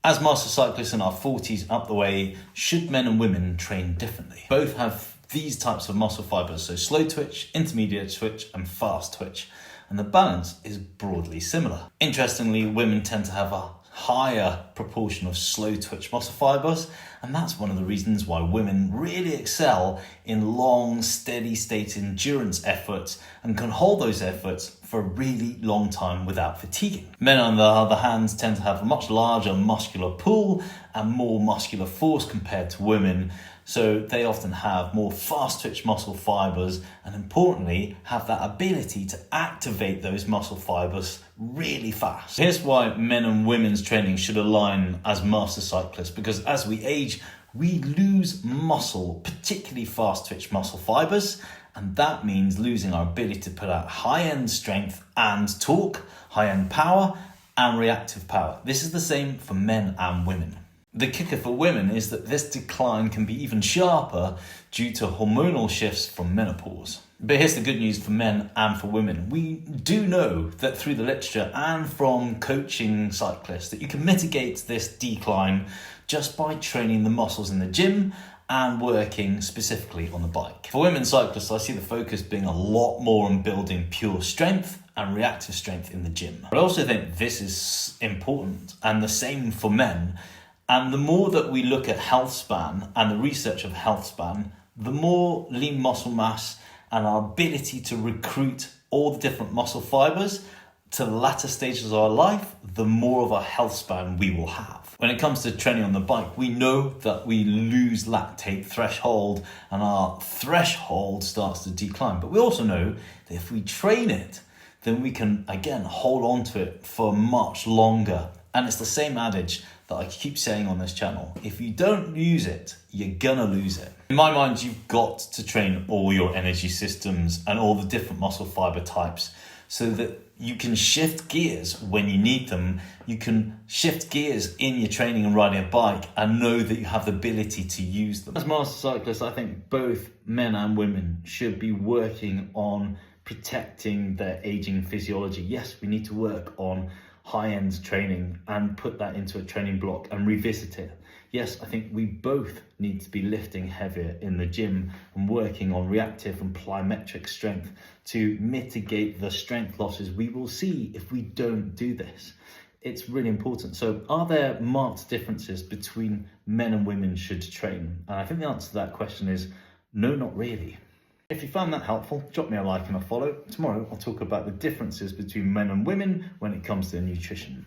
As master cyclists in our 40s up the way, should men and women train differently? Both have these types of muscle fibers, so slow twitch, intermediate twitch, and fast twitch. And the balance is broadly similar. Interestingly, women tend to have a higher proportion of slow twitch muscle fibers, and that's one of the reasons why women really excel in long, steady state endurance efforts and can hold those efforts for a really long time without fatiguing. Men, on the other hand, tend to have a much larger muscular pool and more muscular force compared to women, so they often have more fast twitch muscle fibers and, importantly, have that ability to activate those muscle fibers really fast. Here's why men and women's training should align as master cyclists, because as we age, we lose muscle, particularly fast twitch muscle fibers, and that means losing our ability to put out high-end strength and torque, high-end power and reactive power. This is the same for men and women. The kicker for women is that this decline can be even sharper due to hormonal shifts from menopause. But here's the good news for men and for women. We do know that through the literature and from coaching cyclists that you can mitigate this decline just by training the muscles in the gym and working specifically on the bike. For women cyclists, I see the focus being a lot more on building pure strength and reactive strength in the gym. But I also think this is important, and the same for men. And the more that we look at health span and the research of health span, the more lean muscle mass and our ability to recruit all the different muscle fibers to the latter stages of our life, the more of a health span we will have. When it comes to training on the bike, we know that we lose lactate threshold and our threshold starts to decline. But we also know that if we train it, then we can, again, hold on to it for much longer. And it's the same adage that I keep saying on this channel. If you don't use it, you're gonna lose it. In my mind, you've got to train all your energy systems and all the different muscle fiber types so that you can shift gears when you need them. You can shift gears in your training and riding a bike and know that you have the ability to use them. As master cyclists, I think both men and women should be working on protecting their aging physiology. Yes, we need to work on high-end training and put that into a training block and revisit it. Yes, I think we both need to be lifting heavier in the gym and working on reactive and plyometric strength to mitigate the strength losses we will see if we don't do this. It's really important. So are there marked differences between men and women should train? And I think the answer to that question is no, not really. If you found that helpful, drop me a like and a follow. Tomorrow I'll talk about the differences between men and women when it comes to nutrition.